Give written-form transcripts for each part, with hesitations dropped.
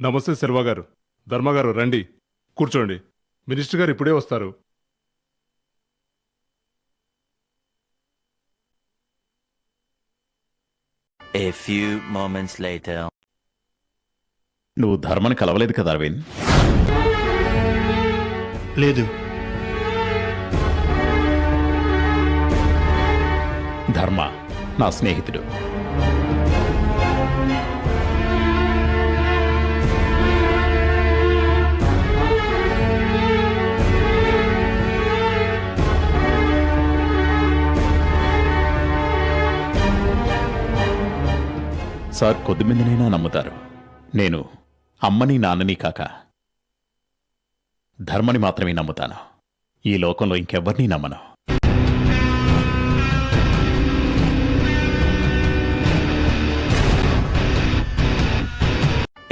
నమస్తే శర్మ గారు. ధర్మగారు రండి, కూర్చోండి. మినిస్టర్ గారు ఇప్పుడే వస్తారు. A few moments later. నువ్వు ధర్మని కలవలేదు కదా అరవింద్? లేదు. ధర్మ నా స్నేహితుడు. సార్ కొద్దిమందినైనా నమ్ముతారు. నేను అమ్మని నాన్నని కాక ధర్మని మాత్రమే నమ్ముతాను. ఈ లోకంలో ఇంకెవ్వరినీ నమ్మను.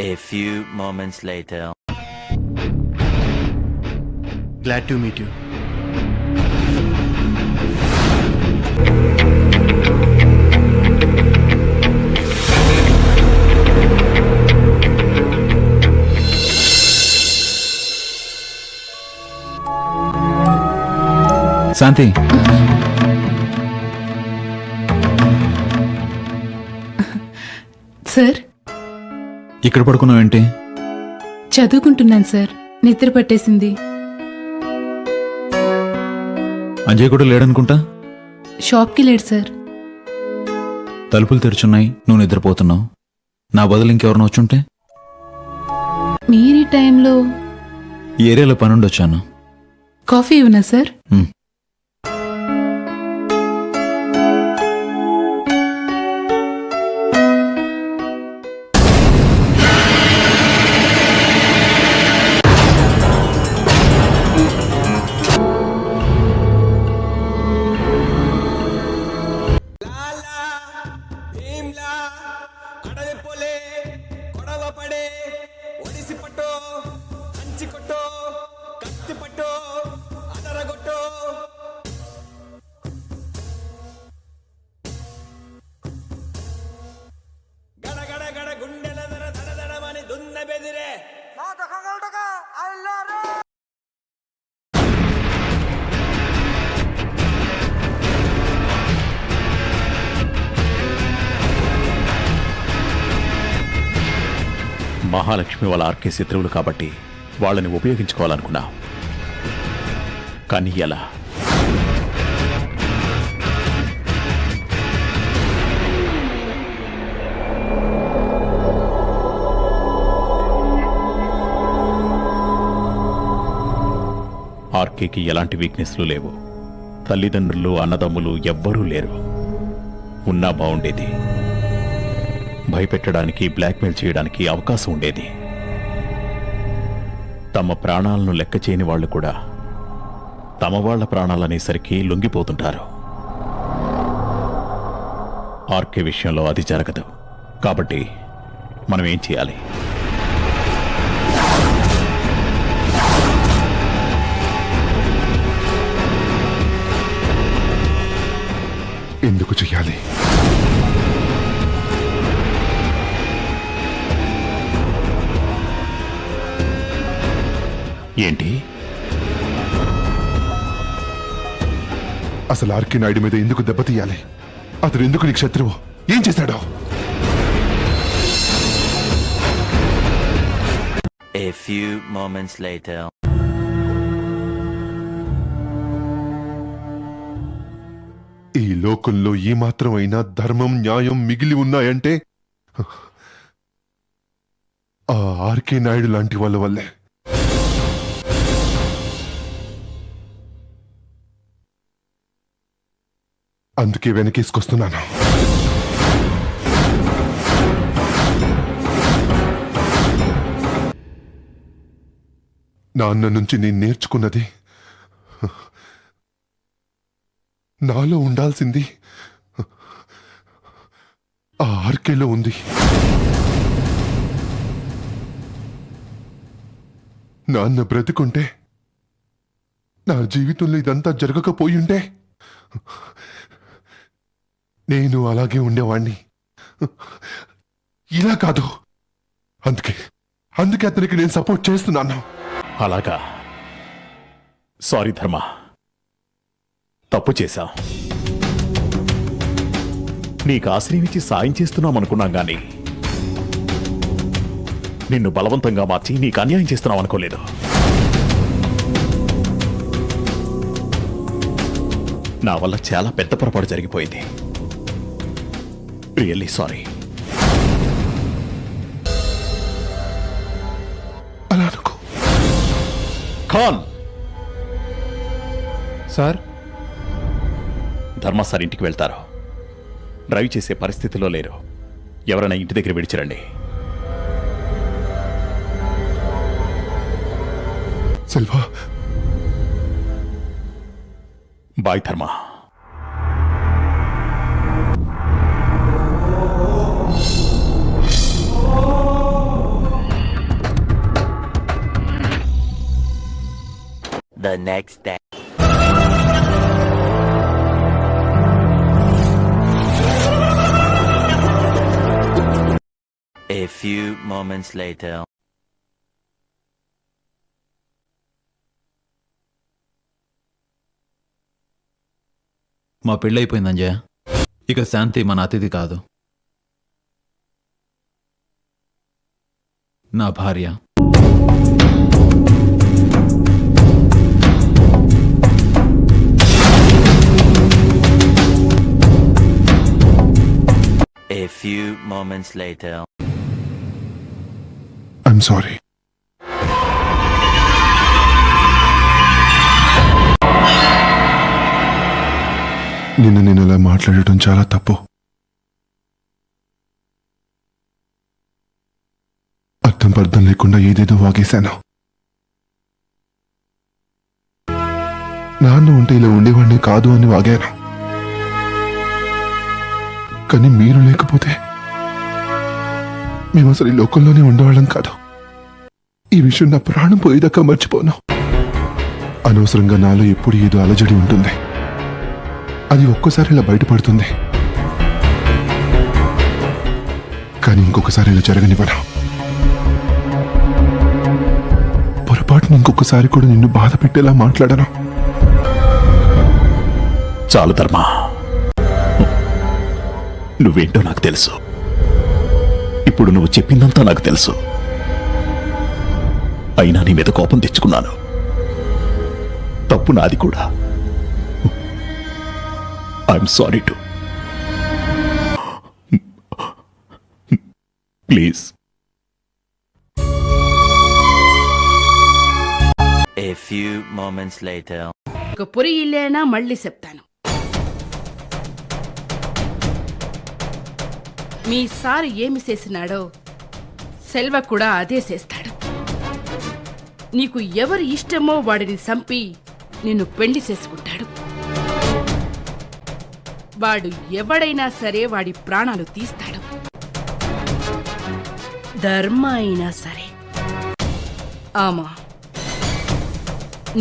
A few moments later. Glad to meet you. Shanti, sir ఇక్కడ పడుకున్నావేంటి? చదువుకుంటున్నాను సార్, నిద్ర పట్టేసింది. అంజయ్ కూడా లేడనుకుంటా. షాప్కి లేడు సార్. తలుపులు తెరుచున్నాయి, నువ్వు నిద్రపోతున్నావు. నా బదులు ఇంకెవరిని వచ్చుంటే? మీరీ టైంలో ఈ ఏరియాలో పనుండి వచ్చాను. కాఫీ ఇవ్వనా సార్? మహాలక్ష్మి వాళ్ళ ఆర్కే శత్రువులు కాబట్టి వాళ్ళని ఉపయోగించుకోవాలనుకున్నా. కానీ ఎలా? ఆర్కేకి ఎలాంటి వీక్నెస్లు లేవు. తల్లిదండ్రులు, అన్నదమ్ములు ఎవ్వరూ లేరు. ఉన్నా బావుండేది. భయపెట్టడానికి, బ్లాక్మెయిల్ చేయడానికి అవకాశం ఉండేది. తమ ప్రాణాలను లెక్క చేయని వాళ్ళు కూడా తమ వాళ్ల ప్రాణాలనేసరికి లొంగిపోతుంటారు. ఆర్కే విషయంలో అది జరగదు. కాబట్టి మనం ఏం చేయాలి? ఎందుకు చెయ్యాలి? ఏంటి? అసలు ఆర్కే నాయుడు మీద ఎందుకు దెబ్బతీయాలి? అతను ఎందుకు నీకు శత్రువు? ఏం చేశాడో? A few moments later. ఈ లోకంలో ఏ మాత్రమైనా ధర్మం, న్యాయం మిగిలి ఉన్నాయంటే ఆ ఆర్కే నాయుడు లాంటి వాళ్ళ వల్లే. అందుకే వెనకేసుకొస్తున్నాను. నాన్న నుంచి నేను నేర్చుకున్నది, నాలో ఉండాల్సింది ఆ ఆర్కేలో ఉంది. నాన్న బ్రతికుంటే నా జీవితంలో ఇదంతా జరగకపోయింటే నేను అలాగే ఉండేవాణ్ణి. ఇలా కాదు. అందుకే అందుకే అతనికి నేను సపోర్ట్ చేస్తున్నాను. అలాగా? సారీ ధర్మ, తప్పు చేశాం. నీకు ఆశ్రయం ఇచ్చి సాయం చేస్తున్నాం అనుకున్నాం గాని నిన్ను బలవంతంగా మార్చి నీకు అన్యాయం చేస్తున్నాం అనుకోలేదు. నా వల్ల చాలా పెద్ద పొరపాటు జరిగిపోయింది. Really sorry. అలా అనుకో. ఖాన్ సార్, ధర్మ సార్ ఇంటికి వెళ్తారు. డ్రైవ్ చేసే పరిస్థితిలో లేరు. ఎవరైనా ఇంటి దగ్గర విడిచిరండి. సెల్వా, బాయ్ ధర్మ. The next day. A few moments later. మా పెళ్ళైపోయింది అంజయ్య. ఇక శాంతి మన అతిథి కాదు, నా భార్య. A few moments later. I'm sorry. నిన్ను నేను ఇలా మాట్లాడటం చాలా తప్పు. అర్థం పర్థం లేకుండా ఏదేదో వాగేశాను. నాన్న ఉంటే ఇలా ఉండేవాడిని కాదు అని వాగాను. కానీ మీరు లేకపోతే మేము అసలు ఈ లోకంలోనే ఉండేవాళ్ళం కాదు. ఈ విషయం నా ప్రాణం పోయేదాకా మర్చిపోను. అనవసరంగా నాలో ఎప్పుడు ఏదో అలజడి ఉంటుంది. అది ఒక్కసారి ఇలా బయటపడుతుంది, కానీ ఇంకొకసారి ఇలా జరగనివ్వను. పొరపాటున ఇంకొకసారి కూడా నిన్ను బాధ పెట్టేలా మాట్లాడను. చాలు ధర్మ, నువ్వేంటో నాకు తెలుసు. ఇప్పుడు నువ్వు చెప్పిందంతా నాకు తెలుసు. అయినా నీ మీద కోపం తెచ్చుకున్నాను. తప్పు నాది కూడా. I'm sorry to. Please. A few moments later. ఒక పొరి ఇల్లేనా మళ్ళీ చెప్తాను. మీ సారు ఏమి చేసినాడో సెల్వ కూడా అదే చేస్తాడు. నీకు ఎవరు ఇష్టమో వాడిని చంపి నిన్ను పెళ్లి చేసుకుంటాడు. వాడు ఎవడైనా సరే వాడి ప్రాణాలు తీస్తాడు. ధర్మ అయినా సరే. ఆమా,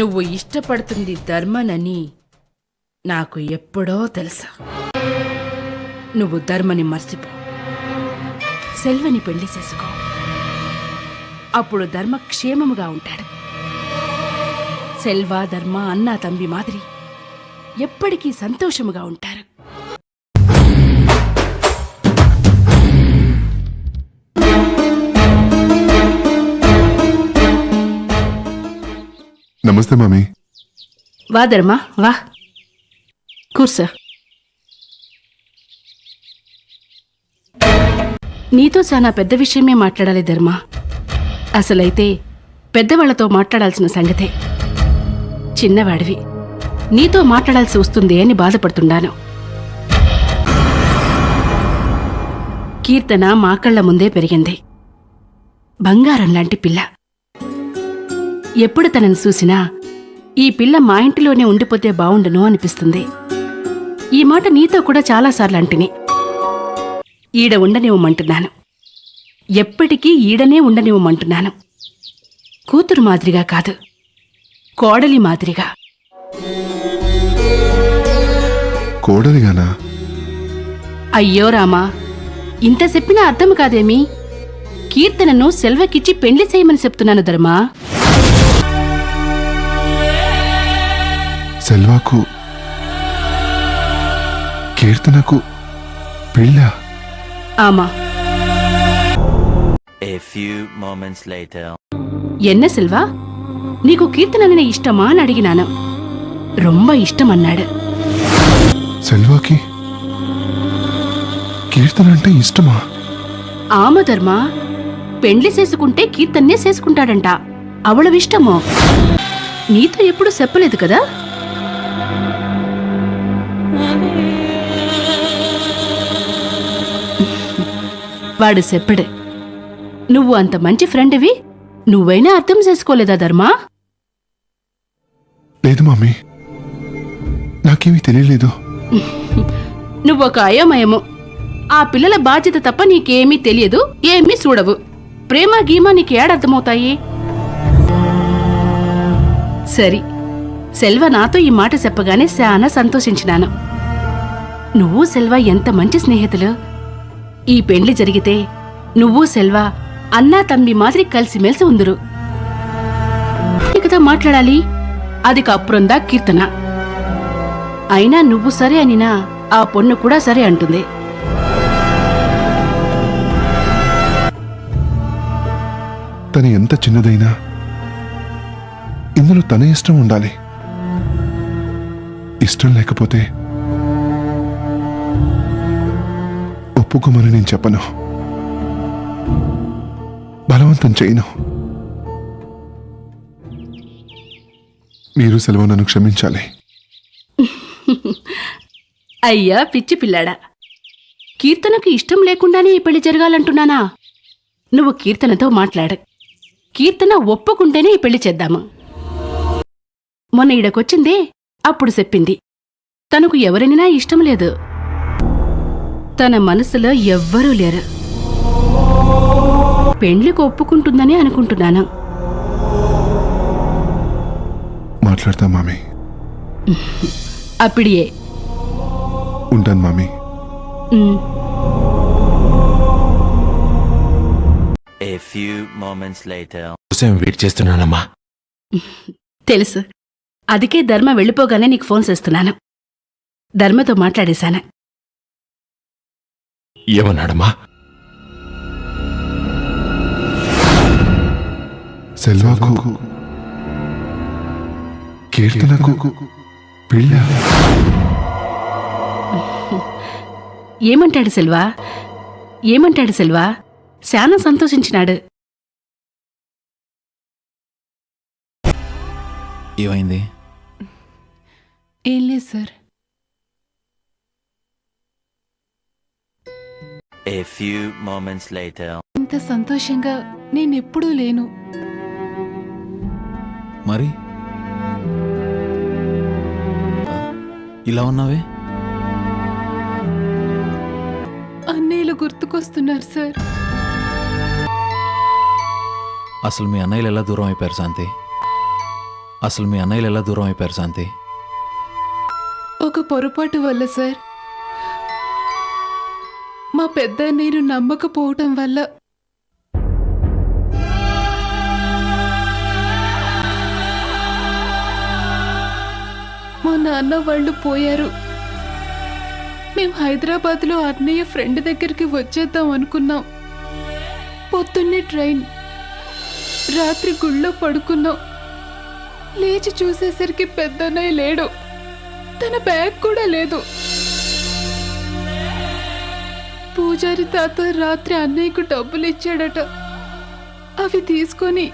నువ్వు ఇష్టపడుతుంది ధర్మనని నాకు ఎప్పుడో తెలుసా. నువ్వు ధర్మని మర్చిపో, సెల్వని పెళ్లి చేసుకో. అప్పుడు ధర్మ క్షేమముగా ఉంటాడు. సెల్వ ధర్మ అన్నా తంబి మాదిరి ఎప్పటికీ సంతోషముగా ఉంటారు. నమస్తే మామీ. వా ధర్మ, వా కూర్చో. నీతో చాలా పెద్ద విషయమే మాట్లాడాలి ధర్మ. అసలైతే పెద్దవాళ్లతో మాట్లాడాల్సిన సంగతే. చిన్నవాడివి, నీతో మాట్లాడాల్సి వస్తుంది అని బాధపడుతున్నాను. కీర్తన మా కళ్ళ ముందే పెరిగింది. బంగారం లాంటి పిల్ల. ఎప్పుడు తనను చూసినా ఈ పిల్ల మా ఇంటిలోనే ఉండిపోతే బావుండును అనిపిస్తుంది. ఈ మాట నీతో కూడా చాలాసార్లు అంటిని. ఈడ ఉండనివ్వమంటున్నాను. ఎప్పటికీ ఈడనే ఉండనివ్వమంటున్నాను. కూతురు మాదిరిగా కాదు, కోడలి మాదిరిగా. కోడలిగానా? అయ్యో రామా, ఇంత చెప్పినా అర్థం కాదేమి? కీర్తనను సెల్వకిచ్చి పెండ్లి చేయమని చెప్తున్నాను ధర్మా. సెల్వాకు కీర్తనకు పెళ్ళా? ఆమా. A few moments later. ఎన్న సెల్వా, నీకు కీర్తననే ఇష్టమా అని అడిగినాను. రొంబ ఇష్టం అన్నాడు. సెల్వాకి కీర్తన అంటే ఇష్టమా? ఆమ ధర్మా, పెండ్లి చేసుకుంటే కీర్తన్నే చేసుకుంటాడంట. అవళవిష్టమో నీతో ఎప్పుడు చెప్పలేదు కదా. వాడు చెప్పడు. నువ్వు అంత మంచి ఫ్రెండ్వి, నువ్వైనా అర్థం చేసుకోలేదా ధర్మా? లేదు మమ్మీ, నాకేమీ తెలియలేదు. నువ్వొక అయోమయము. ఆ పిల్లల బాధ్యత తప్ప నీకేమీ తెలియదు, ఏమీ చూడవు. ప్రేమ గీమా నీకు ఏడర్థమవుతాయి? సరి, సెల్వ నాతో ఈ మాట చెప్పగానే చాలా సంతోషించినాను. నువ్వు సెల్వ ఎంత మంచి స్నేహితులు. ఈ పెండ్లి జరిగితే నువ్వు సెల్వ అన్నా తమ్మి మాదిరి కలిసిమెలిసి ఉందురు. కదా మాట్లాడాలి, అది కప్పురుందా కీర్తన. అయినా నువ్వు సరే అనినా ఆ పొన్ను కూడా సరే అంటుంది. తను ఎంత చిన్నదైనా ఇందులో తన ఇష్టం ఉండాలి. ఇష్టం లేకపోతే ఒప్పుకోమని నేను చెప్పను, బలవంతం చేయను. మీరు సెలవు నన్ను క్షమించాలి. అయ్యా పిచ్చి పిల్లాడా, కీర్తనకు ఇష్టం లేకుండానే ఈ పెళ్లి జరగాలంటున్నానా? నువ్వు కీర్తనతో మాట్లాడ. కీర్తన ఒప్పుకుంటేనే ఈ పెళ్లి చేద్దాము. మొన్న ఈడకొచ్చిందే, అప్పుడు చెప్పింది తనకు ఎవరినినా ఇష్టం లేదు. తన మనసులో ఎవ్వరూ లేరు. పెండ్లికి ఒప్పుకుంటుందని అనుకుంటున్నాను. మాట్లాడతా మామీ. అప్పుడియే ఉంటాను మామీ. A few moments later. కోసం వెయిట్ చేస్తున్నానమ్మా. తెలుసు, అందుకే ధర్మ వెళ్ళిపోగానే నీకు ఫోన్ చేస్తున్నాను. ధర్మతో మాట్లాడేశాను. ఏమన్నాడమ్మా? సెల్వాకు కీర్తనకు పెళ్ళా? ఏమంటాడు సెల్వా? ఏమంటాడు సెల్వా? శానా సంతోషించినాడు. ఏమైంది? ఏం లేదు sir. A few moments later. ఇంత సంతోషంగా నేనెప్పుడూ లేను. మరి ఇలా ఉన్నావే? అన్నయ్యలు గుర్తుకొస్తున్నారు సార్. అసలు మీ అన్నయ్యలు ఎలా దూరం అయిపోయారు శాంతి? అసలు మీ అన్నయ్యలు ఎలా దూరం అయిపోయారు శాంతి? ఒక పొరపాటు వల్ల సార్, మా పెద్ద అన్నయ్యను నమ్మకపోవటం వల్ల. మా నాన్న వాళ్ళు పోయారు. మేము హైదరాబాద్లో అన్నయ్య ఫ్రెండ్ దగ్గరికి వచ్చేద్దాం అనుకున్నాం. పొద్దున్నే ట్రైన్, రాత్రి గుళ్ళో పడుకున్నాం. లేచి చూసేసరికి పెద్దన్నయ్య లేడు. తన బ్యాగ్ కూడా లేదు. పూజారి తాత రాత్రి అన్నయ్యకు డబ్బులు ఇచ్చాడట. అవి తీసుకొని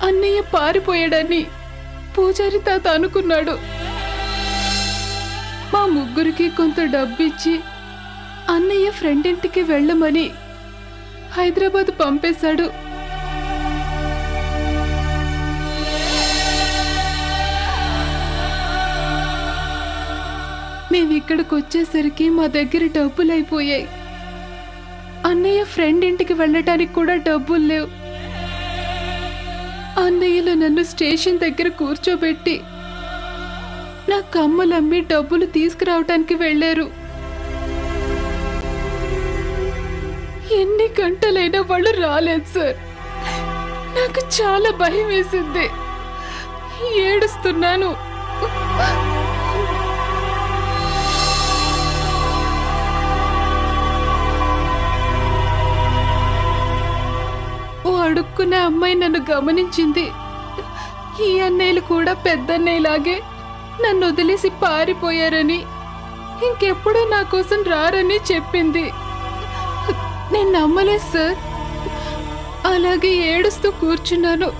అన్నయ్య పారిపోయాడని పూజారి తాత అనుకున్నాడు. మా ముగ్గురికి కొంత డబ్బిచ్చి అన్నయ్య ఫ్రెండ్ ఇంటికి వెళ్ళమని హైదరాబాద్ పంపేశాడు. మేమిక్కడికి వచ్చేసరికి మా దగ్గర డబ్బులు అయిపోయాయి. అన్నయ్య ఫ్రెండ్ ఇంటికి వెళ్ళటానికి కూడా డబ్బులు లేవు. అన్నయ్యలో నన్ను స్టేషన్ దగ్గర కూర్చోబెట్టి నా కమ్మలమ్మి డబ్బులు తీసుకురావటానికి వెళ్ళారు. ఎన్ని గంటలైనా వాళ్ళు రాలేదు సార్. నాకు చాలా భయం వేసింది. ఏడుస్తున్నాను. ఓ అడుక్కునే అమ్మాయి నన్ను గమనించింది. ఈ అన్నయ్యలు కూడా పెద్దన్నయ్యలాగే నన్ను వదిలేసి పారిపోయారని, ఇంకెప్పుడూ నా కోసం రారని చెప్పింది. నేను నమ్మలేదు సార్. అలాగే ఏడుస్తూ కూర్చున్నాను.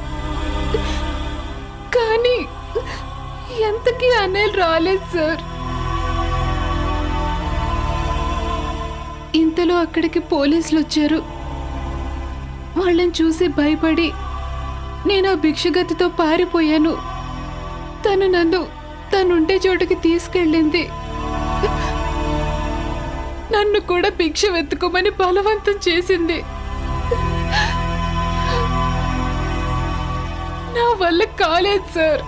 కానీ ఎంతకీ అన్నయ్యలు రాలేదు సార్. ఇంతలో అక్కడికి పోలీసులు వచ్చారు. వాళ్ళని చూసి భయపడి నేను ఆ భిక్షగతితో పారిపోయాను. తను నన్ను తనుండే చోటుకి తీసుకెళ్ళింది. నన్ను కూడా భిక్ష వెతుకోమని బలవంతం చేసింది. నా వల్ల కాలేదు సార్.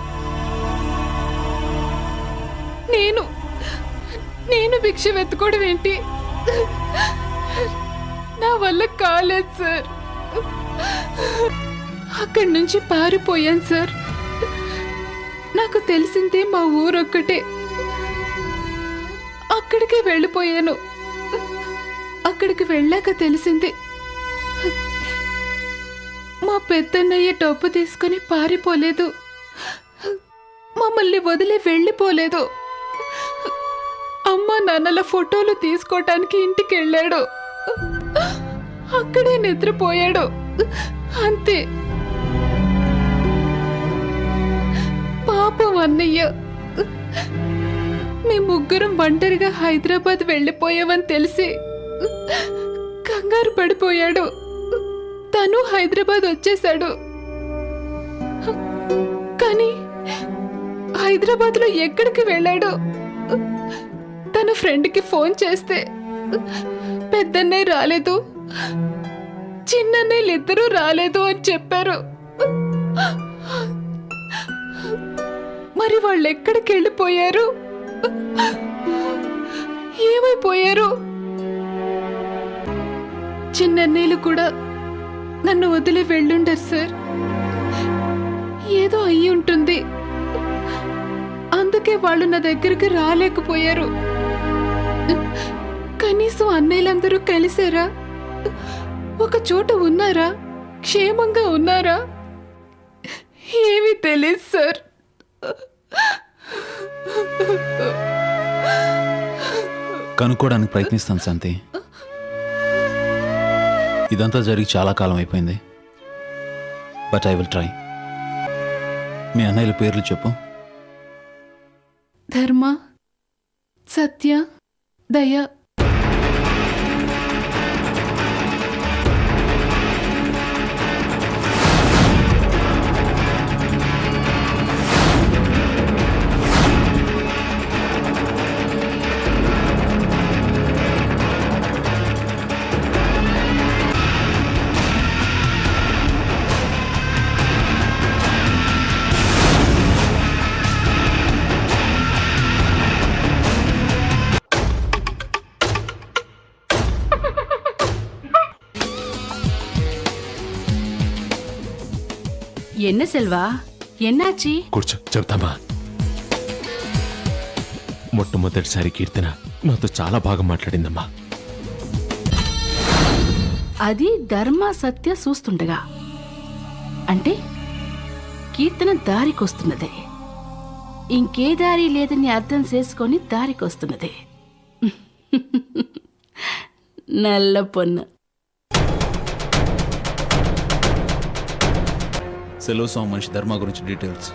నేను భిక్ష వెతుకోవడం ఏంటి? నా వల్ల కాలేదు సార్. అక్కడి నుంచి పారిపోయాను సార్. నాకు తెలిసిందే మా ఊరొక్కటే. అక్కడికి వెళ్ళిపోయాను. అక్కడికి వెళ్ళాక తెలిసింది మా పెద్దన్నయ్య డబ్బు తీసుకుని పారిపోలేదు. మమ్మల్ని వదిలి వెళ్ళిపోలేదు. అమ్మ నాన్నల ఫోటోలు తీసుకోవటానికి ఇంటికి వెళ్ళాడు. అక్కడే నిద్రపోయాడు. అంతే. పాపం అన్నయ్య. మీ ముగ్గురం ఒంటరిగా హైదరాబాద్ వెళ్ళిపోయావని తెలిసి కంగారు పడిపోయాడు. తను హైదరాబాద్ వచ్చేశాడు. కానీ హైదరాబాద్లో ఎక్కడికి వెళ్ళాడు? తన ఫ్రెండ్కి ఫోన్ చేస్తే పెద్దన్నయ్య రాలేదు, చిన్నన్నయ్యలు ఇద్దరూ రాలేదు అని చెప్పారు. మరి వాళ్ళు ఎక్కడికి వెళ్ళిపోయారు? ఏమైపోయారు? చిన్నన్నయ్యలు కూడా నన్ను వదిలి వెళ్ళుండరు సార్. ఏదో అయ్యి ఉంటుంది. అందుకే వాళ్ళు నా దగ్గరికి రాలేకపోయారు. కనీసం అన్నయ్యలందరూ కలిసారా? ఒక చోట ఉన్నారా? క్షేమంగా ఉన్నారా? ఏమీ తెలియదు సార్. కనుక్కోవడానికి ప్రయత్నిస్తాను శాంతి. ఇదంతా జరిగి చాలా కాలం అయిపోయింది. But I will try. మీ అన్నయ్యల పేర్లు చెప్పు. ధర్మ, సత్య, దయ. என்ன செல்வா, என்னாச்சு? కూర్చో చెప్తామా. మొట్టమొదటిసారి కీర్తన నాతో చాలా బాగా మాట్లాడిందమ్మా. అది ధర్మ సత్య చూస్తుండగా అంటే కీర్తన దారికొస్తున్నదే. ఇంకే దారి లేదని అర్థం చేసుకొని దారికొస్తున్నదే. నల్ల పొన్ను. సెలవు సాంగ్ మనిషి ధర్మ గురించి డీటెయిల్స్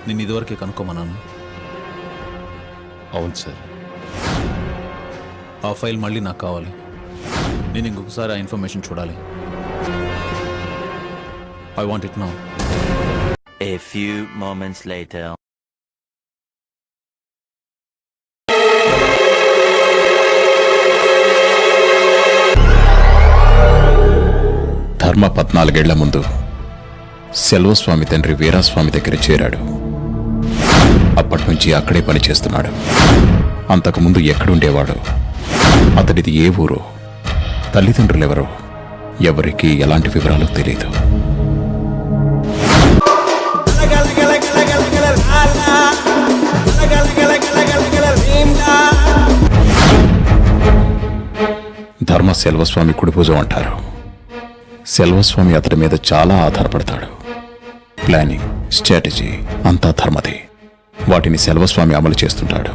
నేను ఇదివరకే కనుక్కోమన్నాను. అవును సార్. ఆ ఫైల్ మళ్ళీ నాకు కావాలి. నేను ఇంకొకసారి ఆ ఇన్ఫర్మేషన్ చూడాలి. I want it now. A few moments later. ధర్మ 14 ఏళ్ల ముందు సెల్వస్వామి తండ్రి వీరాస్వామి దగ్గర చేరాడు. అప్పటినుంచి అక్కడే పనిచేస్తున్నాడు. అంతకుముందు ఎక్కడుండేవాడు, అతడిది ఏ ఊరు, తల్లిదండ్రులెవరో ఎవరికి ఎలాంటి వివరాలు తెలియదు. ధర్మ సెల్వస్వామి కుడిభుజం అంటారు. సెల్వస్వామి అతడి మీద చాలా ఆధారపడతాడు. ప్లానింగ్, స్ట్రాటజీ అంతా ధర్మది. వాటిని సెల్వస్వామి అమలు చేస్తుంటాడు.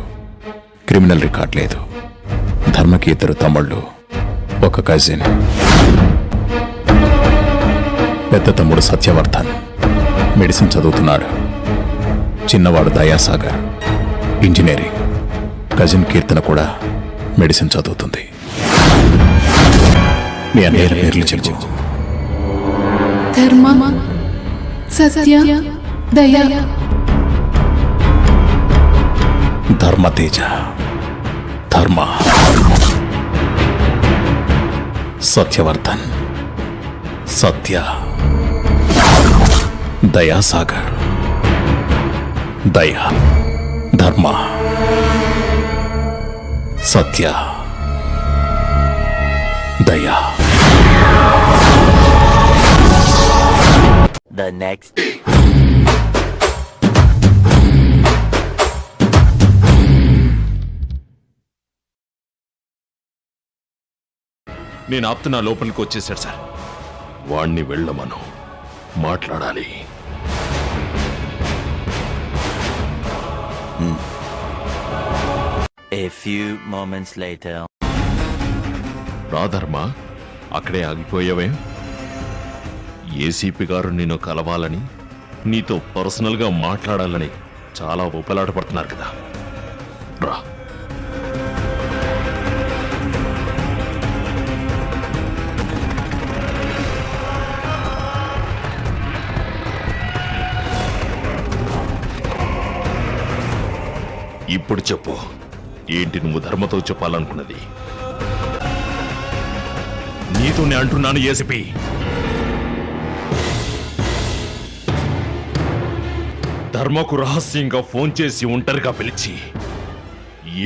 క్రిమినల్ రికార్డ్ లేదు. ధర్మకి 2 తమ్ముళ్ళు, ఒక కజిన్. పెద్ద తమ్ముడు సత్యవర్ధన్ మెడిసిన్ చదువుతున్నాడు. చిన్నవాడు దయాసాగర్ ఇంజనీరింగ్. కజిన్ కీర్తన కూడా మెడిసిన్ చదువుతుంది. మీ అన్నయ్య పేర్లు చెప్పు. ధర్మ, సత్య, దయ. ధర్మతేజ, ధర్మ, సత్యవర్ధన్, సత్య, దయాసాగర్, దయ, ధర్మ, సత్య, దయ. The next. నేను ఆపుతున్నా, లోపలికి వచ్చేసాడు సార్. వాణ్ణి వెళ్ళమను, మాట్లాడాలి. A few moments later. రాధర్మా, అక్కడే ఆగిపోయావే? ఏసీపీ గారు నిన్ను కలవాలని, నీతో పర్సనల్గా మాట్లాడాలని చాలా ఉపలాట పడుతున్నారు కదా. రా. ఇప్పుడు చెప్పు, ఏంటి నువ్వు ధర్మతో చెప్పాలనుకున్నది? నీతోనే అంటున్నాను ఏసీపీ. ధర్మకు రహస్యంగా ఫోన్ చేసి ఒంటరిగా పిలిచి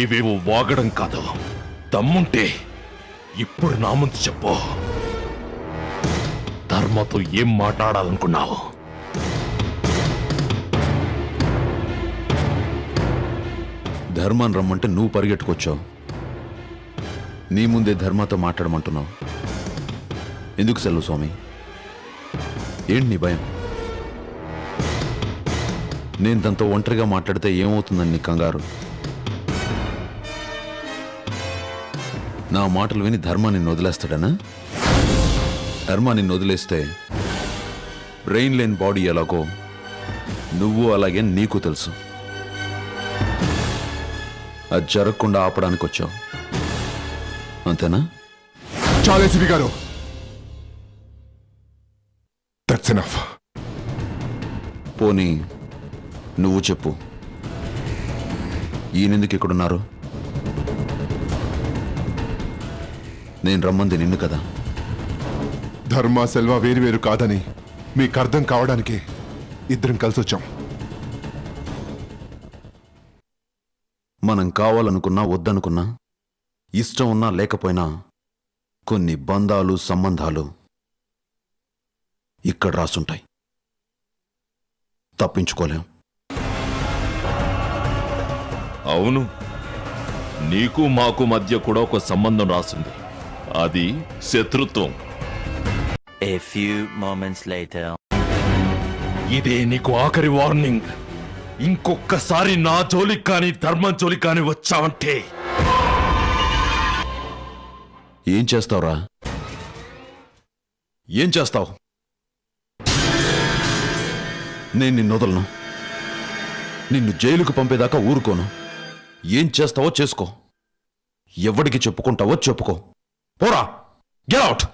ఏవేవో వాగడం కాదు. దమ్ముంటే ఇప్పుడు నా ముందు చెప్పు. ధర్మతో ఏం మాట్లాడాలనుకున్నావు? ధర్మాన్ని రమ్మంటే నువ్వు పరిగెట్టుకొచ్చావు. నీ ముందే ధర్మతో మాట్లాడమంటున్నావు. ఎందుకు సెల్వస్వామి? ఏంటి నీ భయం? నేను తనతో ఒంటరిగా మాట్లాడితే ఏమవుతుందని నీ కంగారు? నా మాటలు విని ధర్మ నిన్ను వదిలేస్తాడనా? ధర్మ నిన్ను వదిలేస్తే బ్రెయిన్ లేని బాడీ ఎలాగో నువ్వు అలాగే నీకు తెలుసు. అది జరగకుండా ఆపడానికి వచ్చావు, అంతేనా? చాలా ఏసీపీ గారు, దట్స్ ఎనఫ్. పోనీ నువ్వు చెప్పు, ఈయనెందుకు ఇక్కడున్నారు? నేను రమ్మంది నిన్ను కదా. ధర్మ సెల్వ వేరు వేరు కాదని మీకు అర్థం కావడానికి ఇద్దరం కలిసి వచ్చాం. మనం కావాలనుకున్నా వద్దనుకున్నా, ఇష్టం ఉన్నా లేకపోయినా కొన్ని బంధాలు సంబంధాలు ఇక్కడ రాసుంటాయి. తప్పించుకోలేం. అవును, నీకు మాకు మధ్య కూడా ఒక సంబంధం రాసింది. అది శత్రుత్వం. A few moments later. ఇదే నీకు ఆఖరి వార్నింగ్. ఇంకొక్కసారి నా జోలికి కానీ ధర్మం జోలికి కానీ వచ్చావంటే ఏం చేస్తావురా? ఏం చేస్తావు? నేను నిన్ను వదలను. నిన్ను జైలుకు పంపేదాకా ఊరుకోను. ఏం చేస్తావో చేసుకో. ఎవడికి చెప్పుకుంటావో చెప్పుకో. పోరా, get out.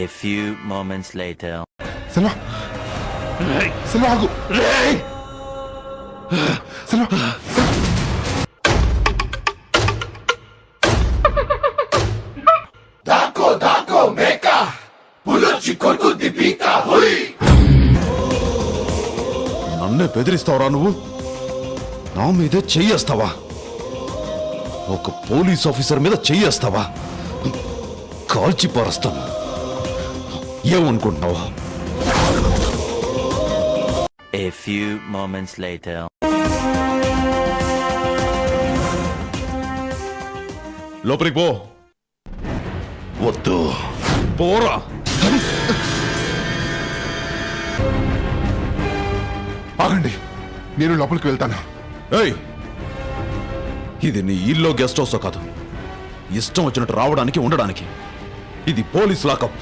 A few moments later. Selva, Selva ఆగు. సెల్వ, నన్నే బెదిరిస్తావురా నువ్వు? నా మీదే చెయ్యేస్తావా? ఒక పోలీస్ ఆఫీసర్ మీద చెయ్యేస్తావా? కాల్చి పారేస్తాను. ఏమనుకుంటున్నావా? A few moments later. లోపలికి పో. వద్దు, పోరా. ఆగండి, నేను లోపలికి వెళ్తాను. ఏయ్, ఇది నీ ఇల్లో గెస్ట్ హౌస్ కాదు, ఇష్టం వచ్చినట్టు రావడానికి ఉండడానికి. ఇది పోలీస్ లాకప్.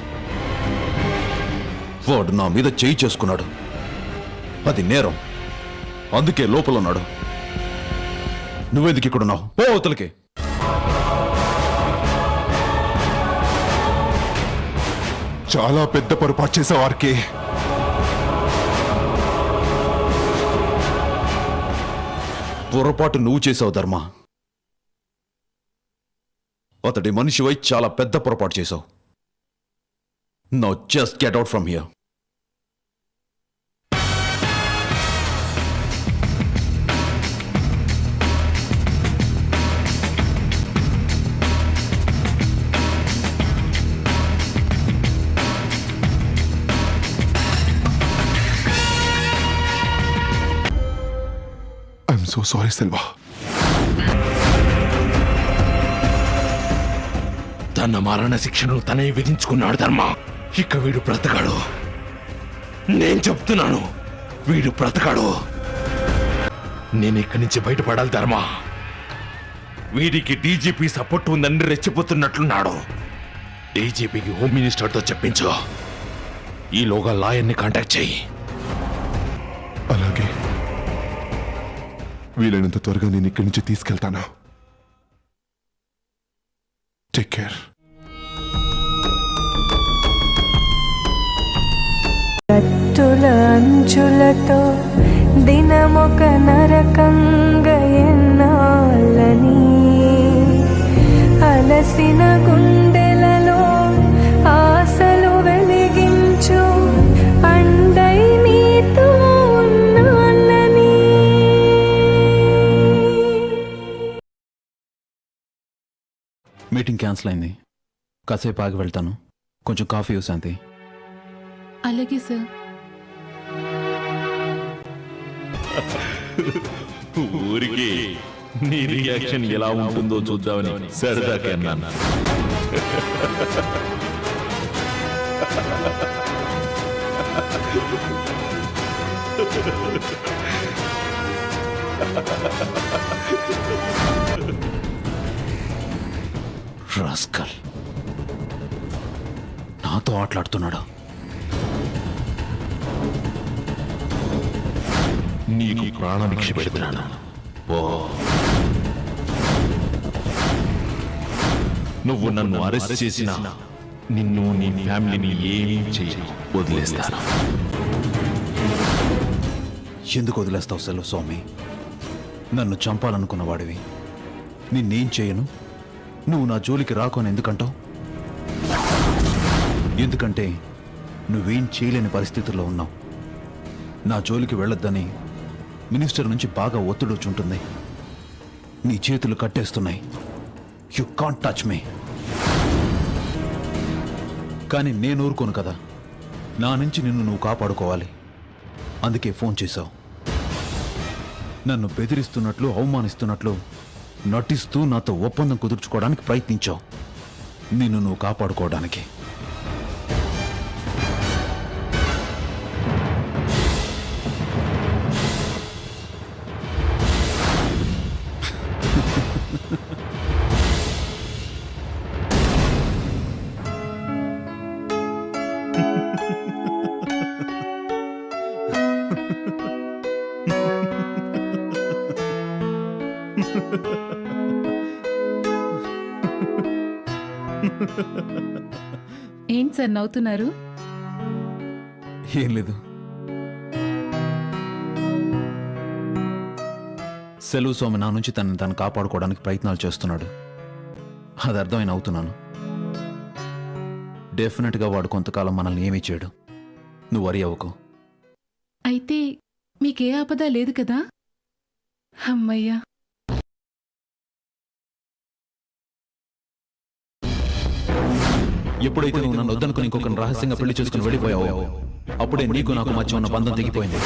వాడు నా మీద చేయి చేసుకున్నాడు, అది నేరం. అందుకే లోపల ఉన్నాడు. నువ్వెందుకు ఇక్కడున్నావు? పో అవతలికి. చాలా పెద్ద పొరపాటు చేసేవారికి. పొరపాటు నువ్వు చేసావు ధర్మ. అతడి మనిషివై చాలా పెద్ద పొరపాటు చేసావు. Now just get out from here. I'm so sorry Selva. తన మరణ శిక్షను తనే విధించుకున్నాడు ధర్మ. ఇక వీడు బ్రతకాడు. నేను చెప్తున్నాను, వీడు బ్రతకాడు. నేను ఇక్కడి నుంచి బయటపడాలి ధర్మ. వీడికి డీజీపీ సపోర్ట్ ఉందని రెచ్చిపోతున్నట్లున్నాడు. డీజీపీకి హోమ్ మినిస్టర్తో చెప్పించు. ఈలోగా లాయర్ని కాంటాక్ట్ చెయ్యి. అలాగే, వీలైనంత త్వరగా నేను ఇక్కడి నుంచి తీసుకెళ్తాను. Take care. కత్తుల అంచులతో దినమొక నరకంగా ఎన్నాళ్ళని అలసిన గుండెలలో ఆశలు వెలిగించు అండై నీతో ఉన్నాళ్ళని. మీటింగ్ క్యాన్సిల్ అయింది. కాసేపు ఆగి వెళ్తాను. కొంచెం కాఫీ శాంతి. అలాగే సార్. ఊరికి నీ రియాక్షన్ ఎలా ఉంటుందో చూద్దామని సరదాగా అన్నాను. రాస్కల్ నాతో ఆటలాడుతున్నాడు. నీకు ప్రాణభిక్ష పెడుతున్నాను. ఓ, నువ్వు నన్ను అరెస్ట్ చేసినా నిన్ను నీ ఫ్యామిలీని ఏమీ చేయను, వదిలేస్తాను. ఎందుకు వదిలేస్తావు సెల్వ స్వామి? నన్ను చంపాలనుకున్న వాడివి. నిన్నేం చేయను, నువ్వు నా జోలికి రాకు అని ఎందుకంటావు? ఎందుకంటే నువ్వేం చేయలేని పరిస్థితుల్లో ఉన్నావు. నా జోలికి వెళ్ళొద్దని మినిస్టర్ నుంచి బాగా ఒత్తిడి వచ్చి ఉంటుంది. నీ చేతులు కట్టేస్తున్నాయి. You can't touch me. కానీ నేను ఊరుకోను కదా. నా నుంచి నిన్ను నువ్వు కాపాడుకోవాలి. అందుకే ఫోన్ చేశావు. నన్ను బెదిరిస్తున్నట్లు, అవమానిస్తున్నట్లు నటిస్తూ నాతో ఒప్పందం కుదుర్చుకోవడానికి ప్రయత్నించావు. నిన్ను నువ్వు కాపాడుకోవడానికి. ఏంటి సార్ నవ్వుతున్నారు? ఏం లేదు. సెలవు స్వామి నా నుంచి తను కాపాడుకోవడానికి ప్రయత్నాలు చేస్తున్నాడు. అది అర్థమైన అవుతున్నాను. డెఫినెట్గా వాడు కొంతకాలం మనల్ని ఏమీ చేయడు. నువ్వు వరి అవ్వకు. అయితే మీకే ఆపద లేదు కదా? అమ్మయ్యా. ఎప్పుడైతే నువ్వు నన్ను వద్దనుకుని ఇంకొకరిని రహస్యంగా పెళ్లి చేసుకుని వెళ్ళిపోయావో అప్పుడే నీకు నాకు మధ్య ఉన్న బంధం తెగిపోయింది.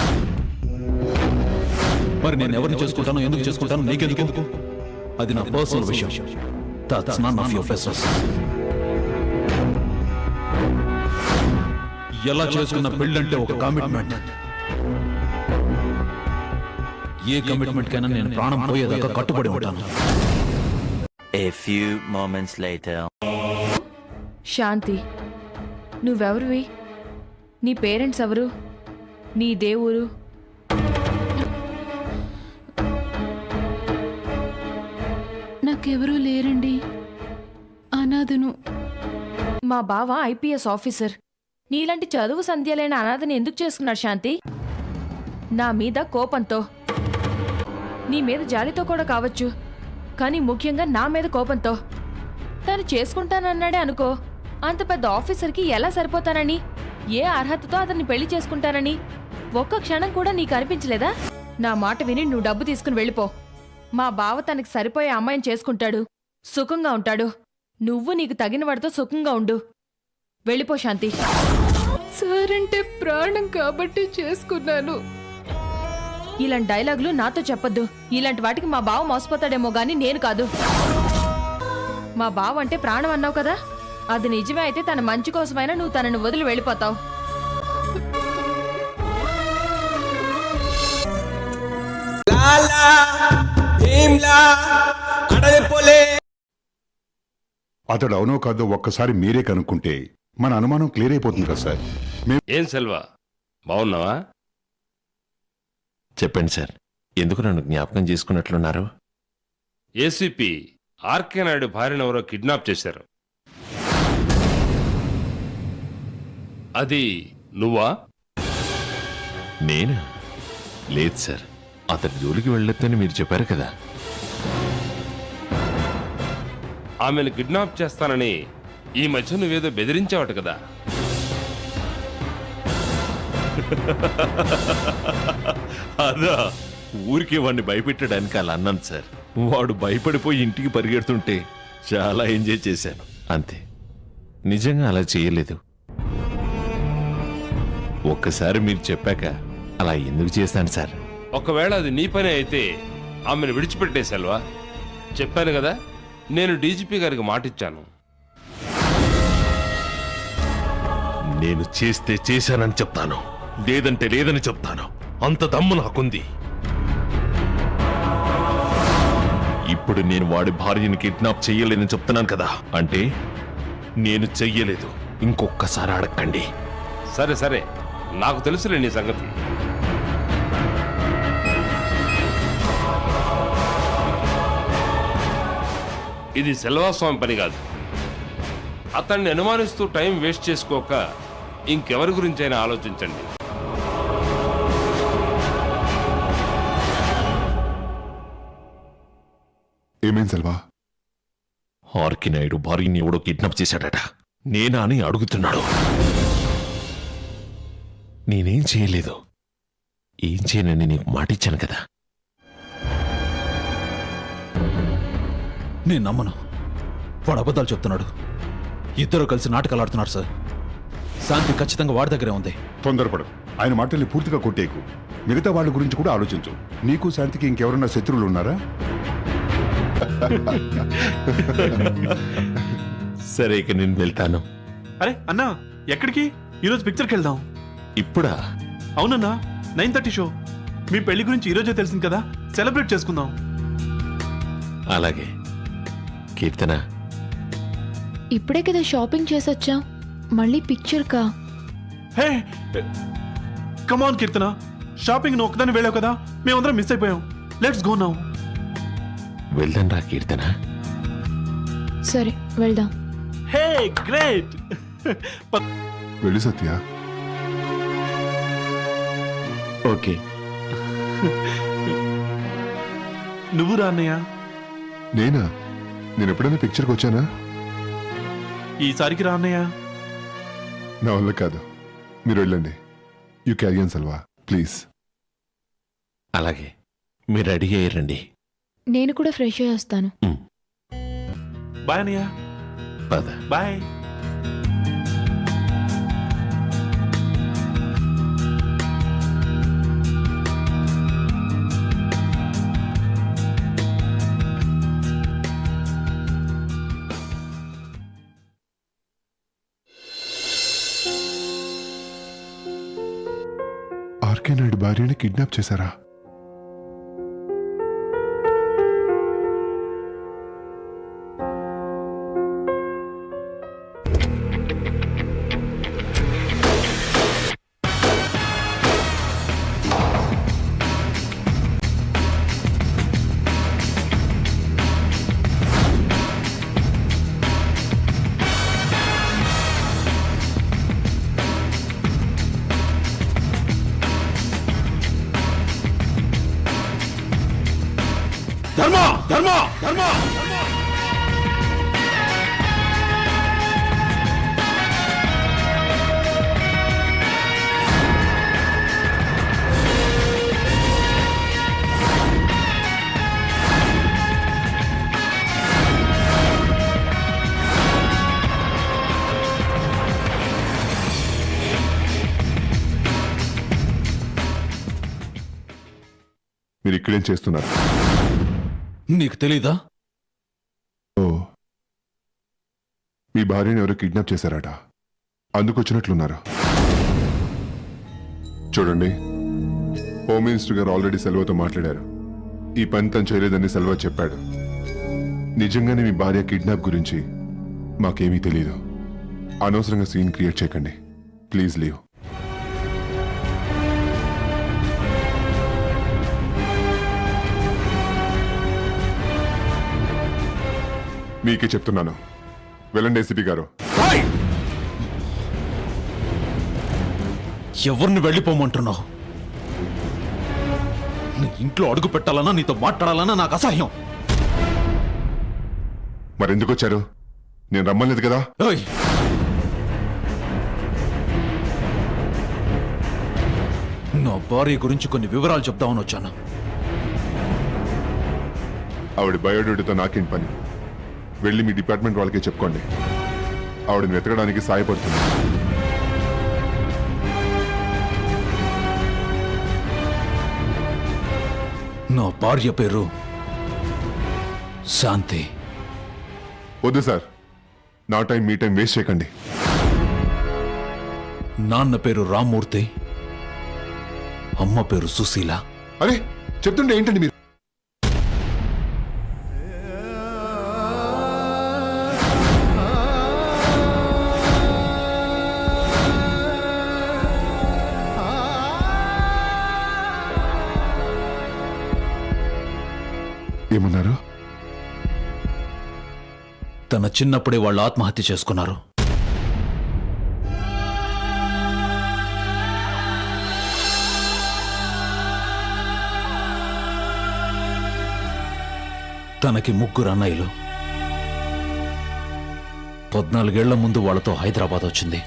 మరి నేను ఎవరిని చేసుకుంటానో ఎందుకు చేసుకుంటానో నీకెందుకు? అది నా పర్సనల్ విషయం. That's none of your business. ఎలా చేసుకున్న పెళ్ళంటే ఒక కమిట్మెంట్. ఏ కమిట్మెంట్ కైనా నేను ప్రాణం పోయేదాకా కట్టుబడి ఉంటాను. A few moments later. శాంతి, నువ్వెవరివి? నీ పేరెంట్స్ ఎవరు? నీ దేవురు? నాకెవరూ లేరండి, అనాథను. మా బావ ఐపీఎస్ ఆఫీసర్. నీలాంటి చదువు సంధ్యలైన అనాథని ఎందుకు చేసుకున్నాడు శాంతి? నా మీద కోపంతో, నీ మీద జాలితో కూడా కావచ్చు, కానీ ముఖ్యంగా నా మీద కోపంతో. తను చేసుకుంటానన్నాడే అనుకో, అంత పెద్ద ఆఫీసర్కి ఎలా సరిపోతానని, ఏ అర్హతతో అతన్ని పెళ్లి చేసుకుంటానని ఒక్క క్షణం కూడా నీకు అనిపించలేదా? నా మాట విని నువ్వు డబ్బు తీసుకుని వెళ్ళిపో. మా బావ తనకి సరిపోయే అమ్మాయిని చేసుకుంటాడు, సుఖంగా ఉంటాడు. నువ్వు నీకు తగిన వాడితో సుఖంగా ఉండు. వెళ్ళిపో శాంతి. సార్ అంటే ప్రాణం కాబట్టి చేసుకున్నాను. ఇలాంటి డైలాగులు నాతో చెప్పొద్దు. ఇలాంటి వాటికి మా బావ మోసపోతాడేమో గాని నేను కాదు. మా బావ అంటే ప్రాణం అన్నావు కదా, అది నిజమే అయితే తన మంచి కోసమైనా నువ్వు తనను వదిలి వెళ్ళిపోతావు. అతడు అవునో కాదో ఒక్కసారి మీరే కనుక్కుంటే మన అనుమానం క్లియర్ అయిపోతుంది కదా సార్. ఏం సెల్వా, బాగున్నావా? చెప్పండి సార్, ఎందుకు నన్ను జ్ఞాపకం చేసుకున్నట్లున్నారు? ఏసీపీ ఆర్కే నాయుడు భార్యను ఎవరో కిడ్నాప్ చేశారు. అది నువ్వా? నేనా? లేదు సార్, అతడి జోలికి వెళ్ళొద్దని మీరు చెప్పారు కదా. ఆమెను కిడ్నాప్ చేస్తానని ఈ మధ్య నువ్వేదో బెదిరించావట కదా. అదా, ఊరికి వాడిని భయపెట్టడానికి అలా అన్నాను సార్. వాడు భయపడిపోయి ఇంటికి పరిగెడుతుంటే చాలా ఎంజాయ్ చేశాను, అంతే. నిజంగా అలా చేయలేదు. ఒక్కసారి మీరు చెప్పాక అలా ఎందుకు చేస్తాను సార్? ఒకవేళ అది నీ పని అయితే ఆమెను విడిచిపెట్టే సెల్వా. చెప్పాను కదా, నేను డీజీపీ గారికి మాటిచ్చాను. నేను చేస్తే చేశానని చెప్తాను, లేదంటే లేదని చెప్తాను. అంత దమ్ము నాకుంది. ఇప్పుడు నేను వాడి భార్యని కిడ్నాప్ చెయ్యలేదని చెప్తున్నాను కదా, అంటే నేను చెయ్యలేదు. ఇంకొక్కసారి అడగండి. సరే సరే, నాకు తెలుసులే నీ సంగతి. ఇది సెల్వాస్వామి పని కాదు. అతన్ని అనుమానిస్తూ టైం వేస్ట్ చేసుకోక ఇంకెవరి గురించైనా ఆలోచించండి. ఏమైంది సెల్వా? ఆర్కి నాయుడు భార్యని ఎవడో కిడ్నాప్ చేశాడట. నేనా అని అడుగుతున్నాడు. నేనేం చేయలేదు. ఏం చేయనని నీకు మాటిచ్చాను కదా. నేను నమ్మను. వాడు అబద్ధాలు చెప్తున్నాడు. ఇద్దరు కలిసి నాటకాలు ఆడుతున్నారు సార్. శాంతి ఖచ్చితంగా వాడి దగ్గరే ఉంది. తొందరపడు, ఆయన మాటల్ని పూర్తిగా కొట్టేకు. మిగతా వాళ్ళ గురించి కూడా ఆలోచించు. నీకు శాంతికి ఇంకెవరన్నా శత్రువులు ఉన్నారా? సరే, ఇక నేను వెళ్తాను. అరే అన్నా, ఎక్కడికి? ఈరోజు పిక్చర్కి వెళ్దాం. ఇప్పుడా? అవునన్నా, 9:30 షో. మీ పెళ్లి గురించి ఈరోజే తెలిసింది కదా, సెలబ్రేట్ చేసుకుందాం. అలాగే. కీర్తన, ఇప్పుడే కదా షాపింగ్ చేసొచ్చాం, మళ్ళీ పిక్చర్ కా? హే కమాన్ కీర్తన, షాపింగ్ నువ్వు ఒక్కదాన్ని వెళ్ళావు కదా, మేమందరం మిస్ అయిపోయాం. Let's go now. వెళ్దాం రా కీర్తన. సరే వెళ్దాం. హే గ్రేట్. వెళ్ళి సత్య. ఓకే. నువ్వు రా అన్నయ్య. నేనా? నేను ఎప్పుడైనా పిక్చర్కి వచ్చానా? ఈసారికి రా అన్నయ్య. నా వల్ల కాదు, మీరు వెళ్ళండి. You క్యారియన్ Selva please. అలాగే, మీరు రెడీ అయ్యారండి. నేను కూడా ఫ్రెష్ అయ్యి వస్తాను. బాయ్ అన్నయ్య. పద. బాయ్. ఆర్కే నాయుడు భార్యని కిడ్నాప్ చేశారా? ధర్మ ధర్మ ధర్మ మీరు ఇక్కడేం చేస్తున్నారు? నీకు తెలీదా? ఓ, మీ భార్యని ఎవరో కిడ్నాప్ చేశారట, అందుకు వచ్చినట్లున్నారు. చూడండి, హోమ్ మినిస్టర్ గారు ఆల్రెడీ సెల్వతో మాట్లాడారు. ఈ పని తను చేయలేదని సెల్వ చెప్పాడు. నిజంగానే మీ భార్య కిడ్నాప్ గురించి మాకేమీ తెలియదు. అనవసరంగా సీన్ క్రియేట్ చేయకండి. Please leave. మీకే చెప్తున్నాను, వెళ్ళండి ఏసీపీ గారు. ఎవరిని వెళ్ళిపోమంటున్నావు? నీ ఇంట్లో అడుగు పెట్టాలన్నా, నీతో మాట్లాడాలన్నా నాకు అసహ్యం. మరెందుకు వచ్చారు? నేను రమ్మలేదు కదా. ఓయ్, నా భార్య గురించి కొన్ని వివరాలు చెప్తామని వచ్చాను. ఆవిడ బయోడేటాతో నాకేం పని? వెళ్ళి మీ డిపార్ట్మెంట్ వాళ్ళకే చెప్పుకోండి. ఆవిడని వెతకడానికి సాయపడుతుంది. నా భార్య పేరు శాంతి. వద్దు సార్, నా టైం మీ టైం వేస్ట్ చేయకండి. నాన్న పేరు రామ్మూర్తి, అమ్మ పేరు సుశీల. అరే చెప్తుంటే ఏంటండి మీరు? ఏమన్నారు? తన చిన్నప్పుడే వాళ్ళు ఆత్మహత్య చేసుకున్నారు. తనకి 3 అన్నయ్యలు. 14 ఏళ్ల ముందు వాళ్ళతో హైదరాబాద్ వచ్చింది.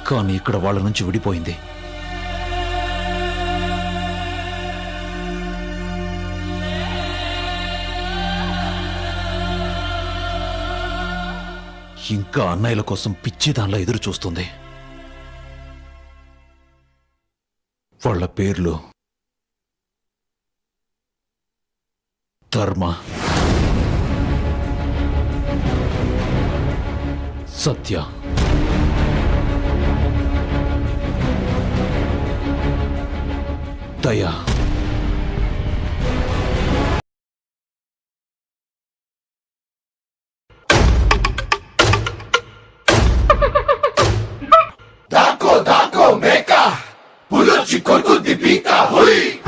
కానీ ఇక్కడ వాళ్ళ నుంచి విడిపోయింది. ఇంకా అన్నయ్యల కోసం పిచ్చి దానిలో ఎదురు చూస్తుంది. వాళ్ళ పేర్లు ధర్మ, సత్య, దయ. Dako, dako, meka, puluchi korku dipika, hui.